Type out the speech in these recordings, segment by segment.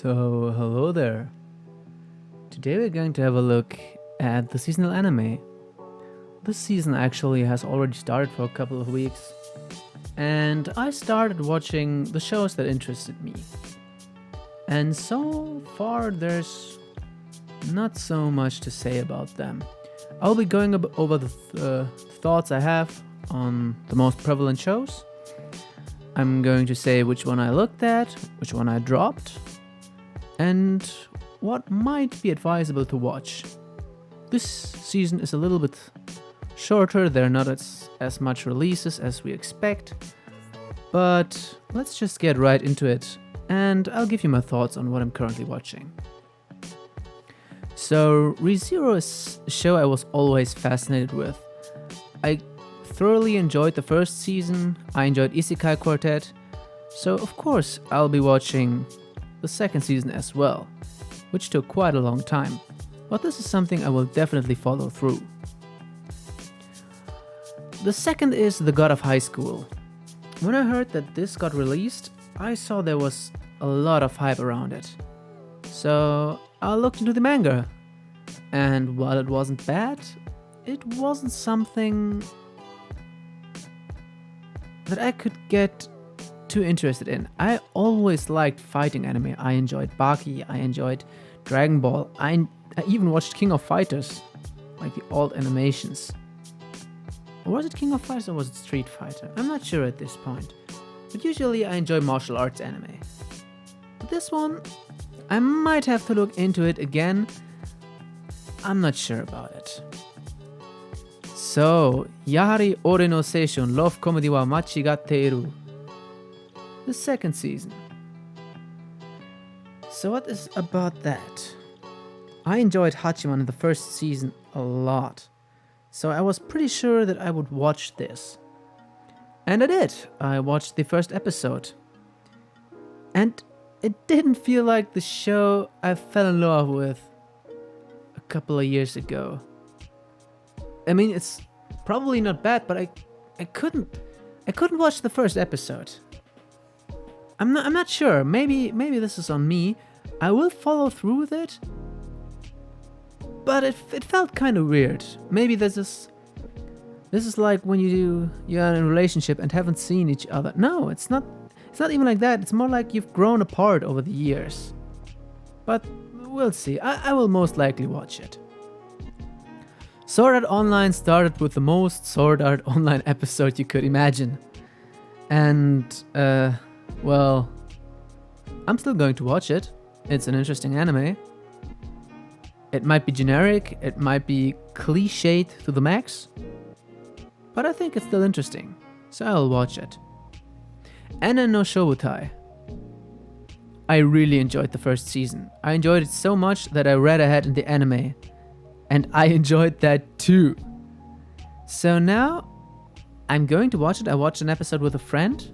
So, hello there. Today we're going to have a look at the seasonal anime. This season actually has already started for a couple of weeks, and I started watching the shows that interested me. And so far, there's not so much to say about them. I'll be going over the thoughts I have on the most prevalent shows. I'm going to say which one I looked at, which one I dropped, and what might be advisable to watch. This season is a little bit shorter, there are not as much releases as we expect, but let's just get right into it, and I'll give you my thoughts on what I'm currently watching. So, ReZero is a show I was always fascinated with. I thoroughly enjoyed the first season, I enjoyed Isekai Quartet, so of course I'll be watching the second season as well, which took quite a long time, but this is something I will definitely follow through. The second is The God of High School. When I heard that this got released, I saw there was a lot of hype around it. So I looked into the manga, and while it wasn't bad, it wasn't something that I could get too interested in. I always liked fighting anime. I enjoyed Baki, I enjoyed Dragon Ball, I even watched King of Fighters, like the old animations. Or was it King of Fighters or was it Street Fighter? I'm not sure at this point. But usually I enjoy martial arts anime. But this one, I might have to look into it again. I'm not sure about it. So, Yahari Ore no Seishun Love Comedy wa Machigatte iru. The second season. So what is about that? I enjoyed Hachiman in the first season a lot. So I was pretty sure that I would watch this. And I did. I watched the first episode. And it didn't feel like the show I fell in love with a couple of years ago. I mean, it's probably not bad, but I couldn't watch the first episode. I'm not sure. Maybe this is on me. I will follow through with it. But it felt kind of weird. Maybe this is like when you're in a relationship and haven't seen each other. No, it's not even like that. It's more like you've grown apart over the years. But we'll see. I will most likely watch it. Sword Art Online started with the most Sword Art Online episode you could imagine. And, well, I'm still going to watch it. It's an interesting anime. It might be generic, it might be cliched to the max, but I think it's still interesting, so I'll watch it. Anna no Shobutai. I really enjoyed the first season. I enjoyed it so much that I read ahead in the anime, and I enjoyed that too. So now, I'm going to watch it. I watched an episode with a friend.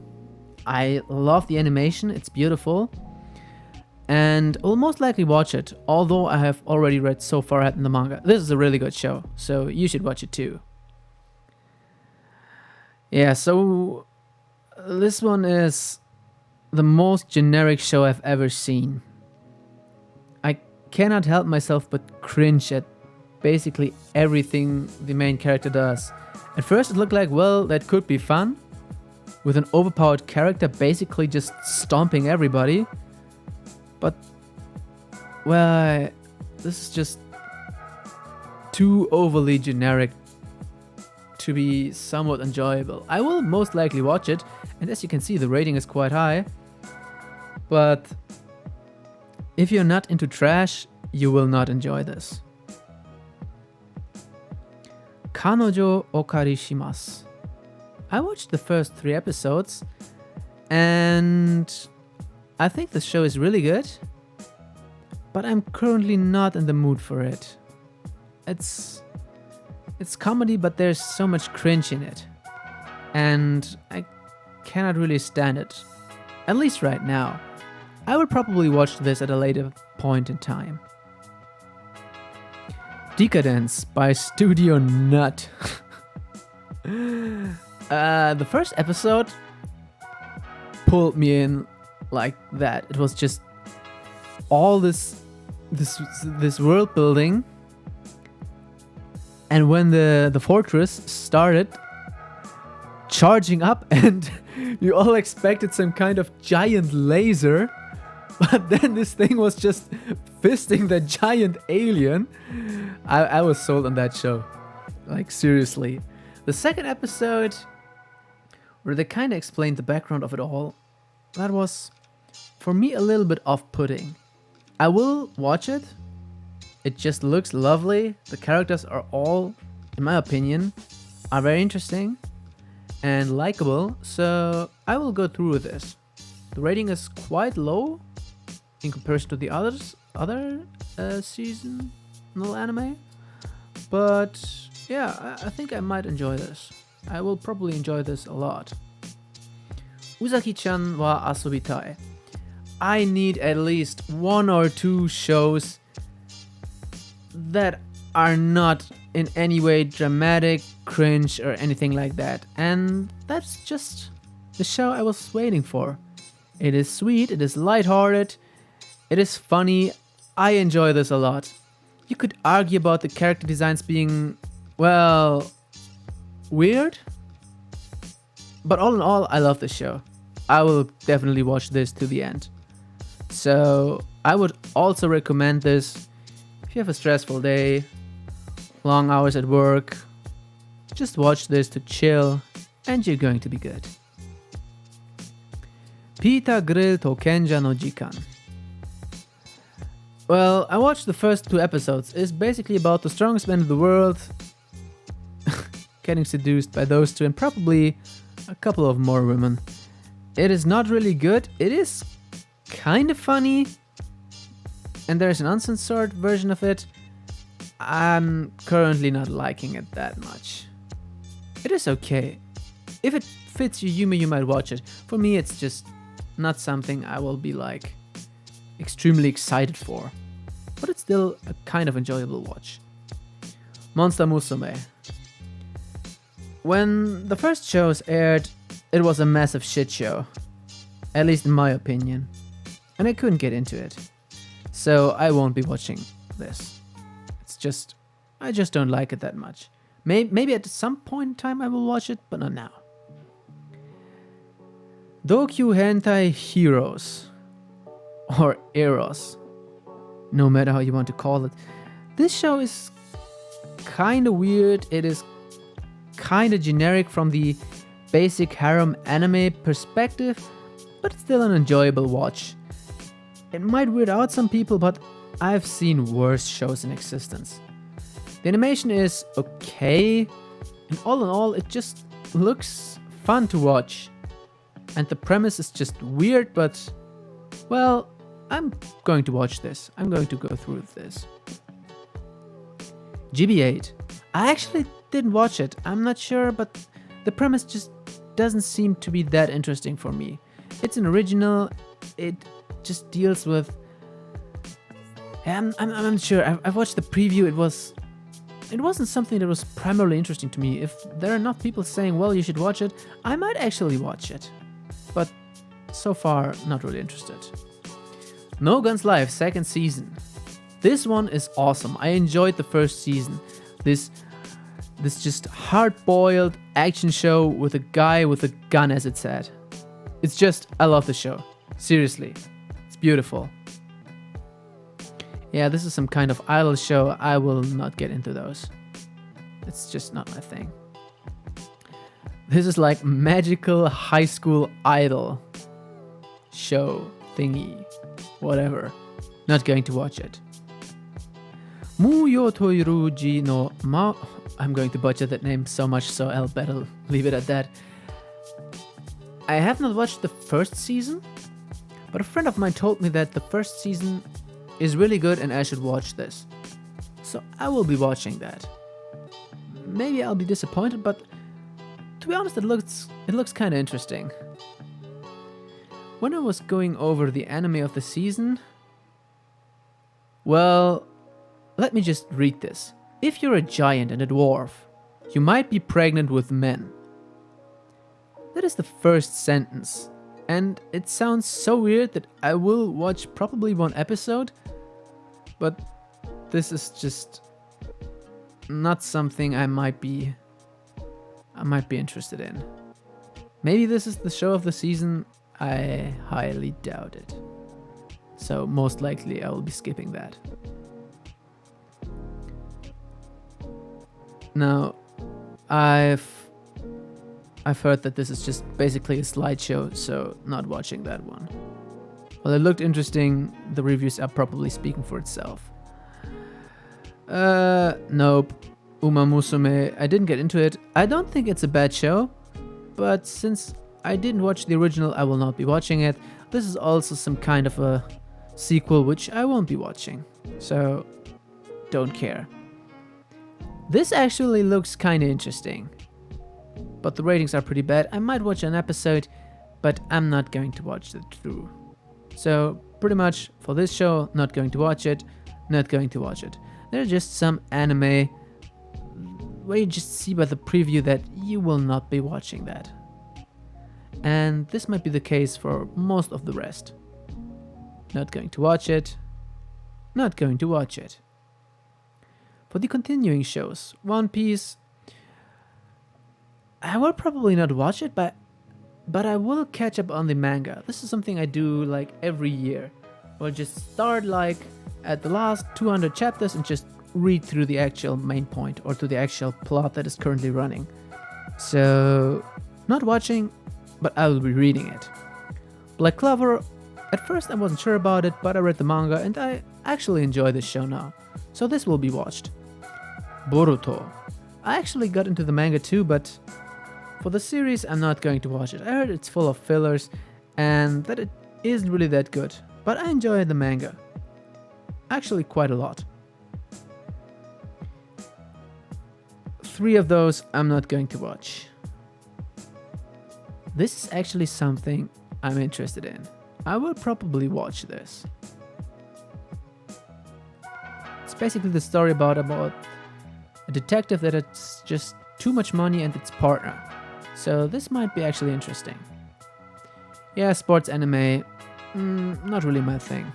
I love the animation, it's beautiful. And I'll most likely watch it, although I have already read so far ahead in the manga. This is a really good show, so you should watch it too. Yeah, so this one is the most generic show I've ever seen. I cannot help myself but cringe at basically everything the main character does. At first it looked like, well, that could be fun, with an overpowered character basically just stomping everybody. But, well, this is just too overly generic to be somewhat enjoyable. I will most likely watch it, and as you can see, the rating is quite high. But if you're not into trash, you will not enjoy this. Kanojo Okari Shimasu. I watched the first 3 episodes, and I think the show is really good, but I'm currently not in the mood for it. It's comedy, but there's so much cringe in it, and I cannot really stand it, at least right now. I will probably watch this at a later point in time. Decadence by Studio Nut. The first episode pulled me in like that. It was just all this world building, and when the fortress started charging up and you all expected some kind of giant laser, but then this thing was just fisting the giant alien. I was sold on that show. Like, seriously. The second episode, where they kind of explained the background of it all, that was, for me, a little bit off-putting. I will watch it. It just looks lovely. The characters are all, in my opinion, are very interesting and likable, so I will go through with this. The rating is quite low in comparison to the other seasonal anime, but yeah, I think I might enjoy this. I will probably enjoy this a lot. Uzaki-chan wa asobitai. I need at least 1 or 2 shows that are not in any way dramatic, cringe, or anything like that. And that's just the show I was waiting for. It is sweet, it is lighthearted, it is funny. I enjoy this a lot. You could argue about the character designs being, well, weird. But all in all, I love this show. I will definitely watch this to the end. So I would also recommend this if you have a stressful day, long hours at work. Just watch this to chill and you're going to be good. Pita Grill to Kenja no Jikan. Well, I watched the first 2 episodes. It's basically about the strongest man in the world getting seduced by those 2 and probably a couple of more women. It is not really good. It is kind of funny, and there's an uncensored version of it. I'm currently not liking it that much. It is okay. If it fits your humor, you might watch it. For me, it's just not something I will be like extremely excited for, but it's still a kind of enjoyable watch. Monster Musume. When the first shows aired, it was a massive shit show, at least in my opinion, and I couldn't get into it, so I won't be watching this. I just don't like it that much. Maybe at some point in time I will watch it, but not now. Dokyu Hentai Heroes, or Eros, no matter how you want to call it. This show is kinda weird. It is kinda generic from the basic harem anime perspective, but it's still an enjoyable watch. It might weird out some people, but I've seen worse shows in existence. The animation is okay, and all in all, it just looks fun to watch. And the premise is just weird, but, well, I'm going to watch this. I'm going to go through with this. GB8. I actually didn't watch it. I'm not sure, but the premise just doesn't seem to be that interesting for me. It's an original. It just deals with... I'm not sure. I've watched the preview. It wasn't something that was primarily interesting to me. If there are enough people saying, well, you should watch it, I might actually watch it. But so far, not really interested. No Guns Live, 2nd season. This one is awesome. I enjoyed the first season. This just hard-boiled action show with a guy with a gun, as it said. It's just, I love the show. Seriously. It's beautiful. Yeah, this is some kind of idol show. I will not get into those. It's just not my thing. This is like magical high school idol show thingy. Whatever. Not going to watch it. Muyo Toiruji no Ma... I'm going to butcher that name so much, so I'll better leave it at that. I have not watched the first season, but a friend of mine told me that the first season is really good and I should watch this. So I will be watching that. Maybe I'll be disappointed, but to be honest, it looks kind of interesting. When I was going over the anime of the season, well, let me just read this. If you're a giant and a dwarf, you might be pregnant with men. That is the first sentence And it sounds so weird that I will watch probably one episode, but this is just not something I might be interested in. Maybe this is the show of the season. I highly doubt it. So most likely I will be skipping that. Now, I've heard that this is just basically a slideshow, so not watching that one. Well, it looked interesting. The reviews are probably speaking for itself. Nope. Uma Musume, I didn't get into it. I don't think it's a bad show, but since I didn't watch the original, I will not be watching it. This is also some kind of a sequel, which I won't be watching, so don't care. This actually looks kind of interesting, but the ratings are pretty bad. I might watch an episode, but I'm not going to watch it through. So pretty much for this show, not going to watch it, not going to watch it. There are just some anime where you just see by the preview that you will not be watching that. And this might be the case for most of the rest. Not going to watch it, not going to watch it. For the continuing shows, One Piece, I will probably not watch it, but I will catch up on the manga. This is something I do like every year. I'll just start like at the last 200 chapters and just read through the actual main point or to the actual plot that is currently running. So, not watching, but I will be reading it. Black Clover, at first I wasn't sure about it, but I read the manga and I actually enjoy this show now. So this will be watched. Boruto. I actually got into the manga too, but for the series I'm not going to watch it. I heard it's full of fillers and that it isn't really that good, but I enjoy the manga. Actually quite a lot. 3 of those I'm not going to watch. This is actually something I'm interested in. I will probably watch this. It's basically the story about a detective that has just too much money and its partner. So this might be actually interesting. Yeah, sports anime, not really my thing.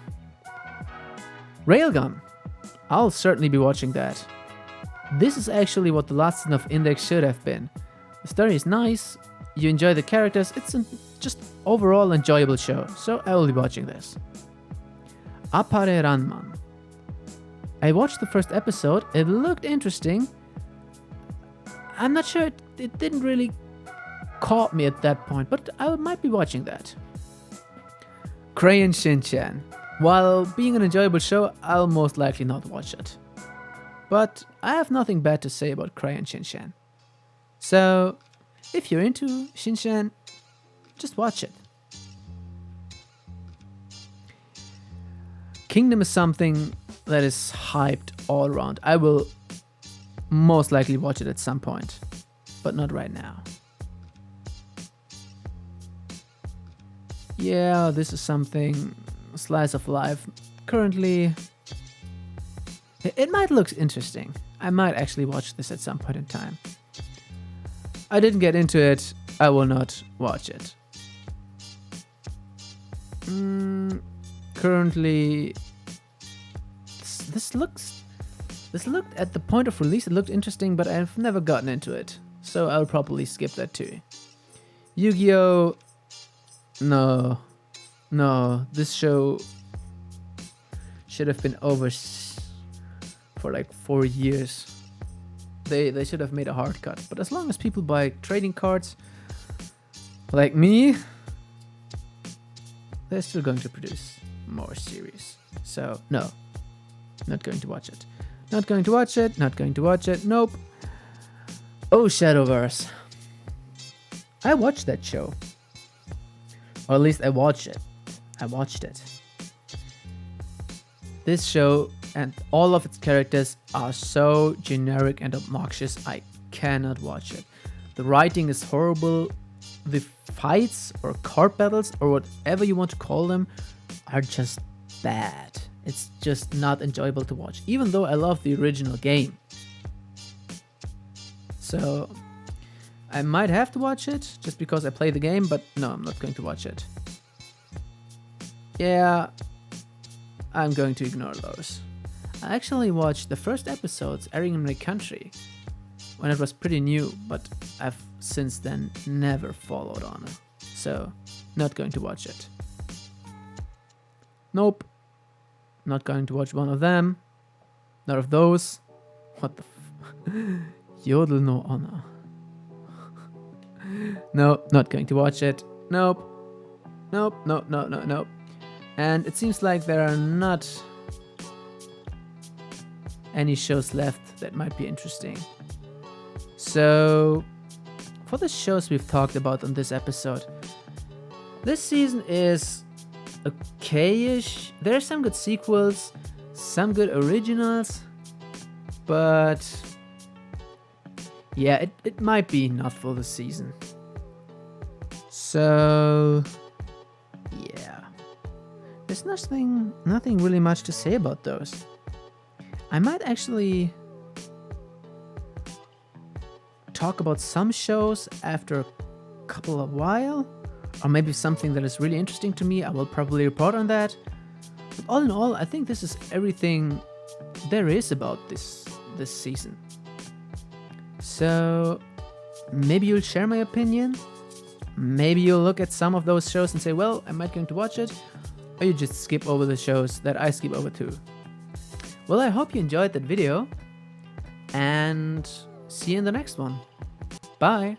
Railgun. I'll certainly be watching that. This is actually what the last season of Index should have been. The story is nice, you enjoy the characters, it's a just overall enjoyable show, so I will be watching this. Appare Ranman. I watched the first episode, it looked interesting. I'm not sure, it didn't really caught me at that point, but I might be watching that. Crayon Shin-chan. While being an enjoyable show, I'll most likely not watch it. But I have nothing bad to say about Crayon Shin-chan. So, if you're into Shin-chan, just watch it. Kingdom is something that is hyped all around. I will most likely watch it at some point, but not right now. Yeah, this is something, slice of life. Currently, it might look interesting. I might actually watch this at some point in time. I didn't get into it, I will not watch it. Currently, this looked at the point of release, it looked interesting, but I've never gotten into it. So I'll probably skip that too. Yu-Gi-Oh! No, this show should have been over for like 4 years. They should have made a hard cut. But as long as people buy trading cards, like me, they're still going to produce more series. So no, not going to watch it. Not going to watch it, not going to watch it, nope. Oh, Shadowverse. I watched that show. Or at least I watched it. This show and all of its characters are so generic and obnoxious, I cannot watch it. The writing is horrible. The fights or card battles or whatever you want to call them are just bad. It's just not enjoyable to watch, even though I love the original game. So I might have to watch it just because I play the game, but no, I'm not going to watch it. yeah, I'm going to ignore those. I actually watched the first episodes airing in my country when it was pretty new, but I've since then never followed on it. So, not going to watch it. Nope. Not going to watch one of them. None of those. What the Yodel no honor. No, not going to watch it. Nope. Nope, nope, no, no, no. And it seems like there are not any shows left that might be interesting. So, for the shows we've talked about on this episode, this season is okay-ish. There are some good sequels, some good originals, but yeah, it might be enough for the season. So yeah, there's nothing really much to say about those. I might actually talk about some shows after a couple of while, or maybe something that is really interesting to me. I will probably report on that. But all in all, I think this is everything there is about this season. So maybe you'll share my opinion. Maybe you'll look at some of those shows and say, well, am I going to watch it? Or you just skip over the shows that I skip over too. Well, I hope you enjoyed that video, and see you in the next one. Bye!